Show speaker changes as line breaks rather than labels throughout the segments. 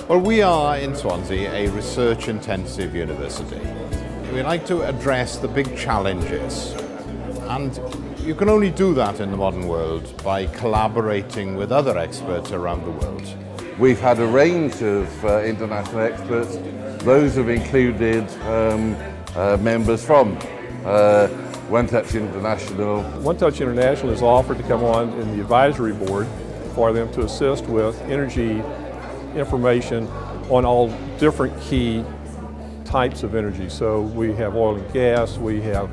Well, we are in Swansea a research-intensive university. We like to address the big challenges, and you can only do that in the modern world by collaborating with other experts around the world.
We've had a range of international experts. Those have included members from OneTouch International.
OneTouch International is offered to come on in the advisory board for them to assist with energy information on all different key types of energy. So we have oil and gas, we have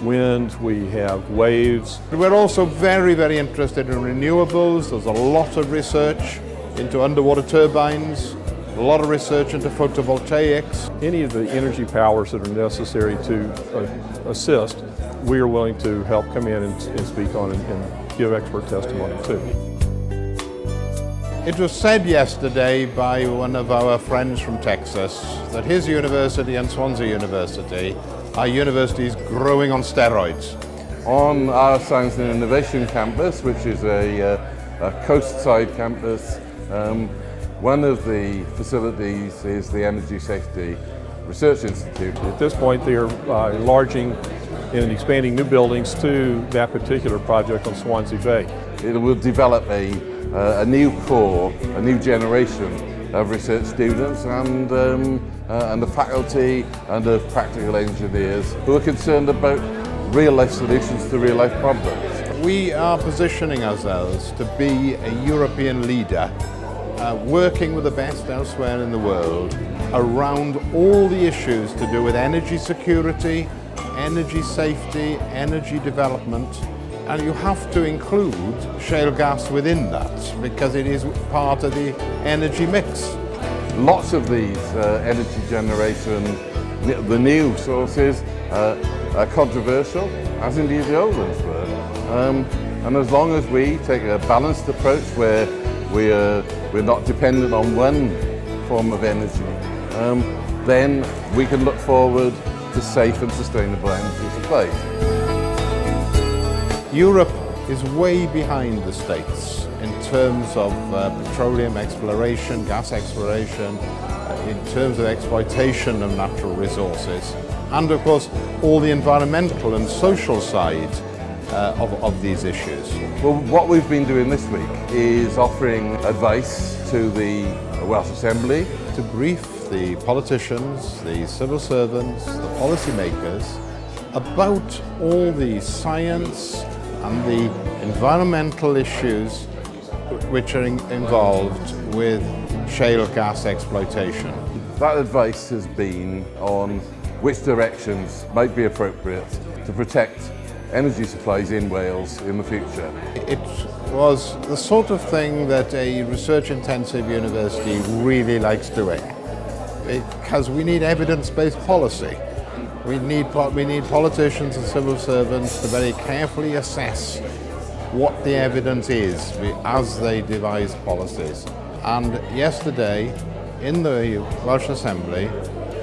wind, we have waves.
We're also very, very interested in renewables. There's a lot of research into underwater turbines, a lot of research into photovoltaics.
Any of the energy powers that are necessary to assist, we are willing to help come in and speak on and give expert testimony too.
It was said yesterday by one of our friends from Texas that his university and Swansea University are universities growing on steroids.
On our Science and Innovation campus, which is a coastside campus, one of the facilities is the Energy Safety Research Institute.
At this point, they are enlarging and expanding new buildings to that particular project on Swansea Bay.
It will develop a new core, a new generation of research students and the faculty and of practical engineers who are concerned about real-life solutions to real-life problems.
We are positioning ourselves to be a European leader, working with the best elsewhere in the world around all the issues to do with energy security, energy safety, energy development, and you have to include shale gas within that because it is part of the energy mix.
Lots of these energy generation, the new sources, are controversial, as indeed the old ones were. And as long as we take a balanced approach where we're not dependent on one form of energy, then we can look forward to safe and sustainable energy supplies.
Europe is way behind the States in terms of petroleum exploration, gas exploration, in terms of exploitation of natural resources, and of course all the environmental and social side of these issues.
Well, what we've been doing this week is offering advice to the Welsh Assembly
to brief the politicians, the civil servants, the policymakers about all the science and the environmental issues which are involved with shale gas exploitation.
That advice has been on which directions might be appropriate to protect energy supplies in Wales in the future.
It was the sort of thing that a research-intensive university really likes doing, because we need evidence-based policy. We need politicians and civil servants to very carefully assess what the evidence is as they devise policies. And yesterday, in the Welsh Assembly,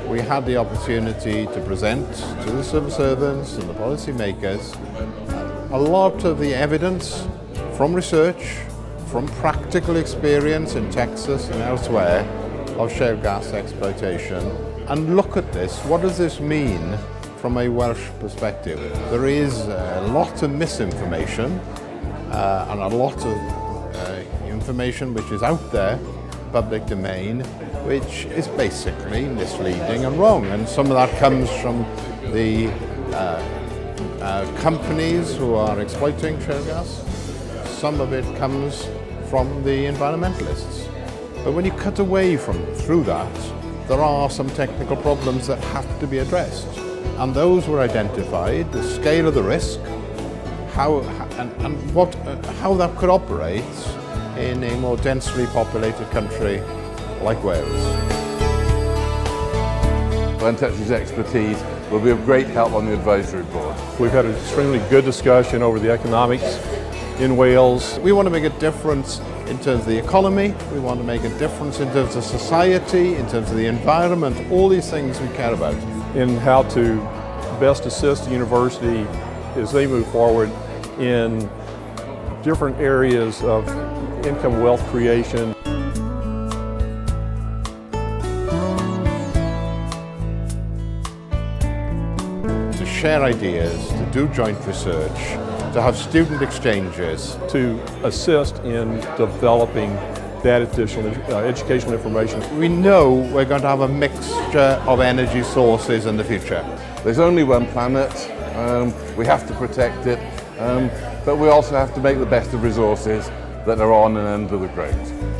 we had the opportunity to present to the civil servants and the policy makers a lot of the evidence from research, from practical experience in Texas and elsewhere of shale gas exploitation, and look at this. What does this mean from a Welsh perspective? There is a lot of misinformation and a lot of information which is out there, public domain, which is basically misleading and wrong. And some of that comes from the companies who are exploiting shale gas. Some of it comes from the environmentalists. But when you cut away through that, there are some technical problems that have to be addressed. And those were identified, the scale of the risk, how that could operate in a more densely populated country like Wales.
OneTouch's expertise will be of great help on the advisory board.
We've had an extremely good discussion over the economics in Wales.
We want to make a difference in terms of the economy, we want to make a difference in terms of society, in terms of the environment, all these things we care about.
In how to best assist the university as they move forward in different areas of income wealth creation.
share ideas, to do joint research, to have student exchanges.
To assist in developing that additional educational information.
We know we're going to have a mixture of energy sources in the future.
There's only one planet, we have to protect it, but we also have to make the best of resources that are on and under the ground.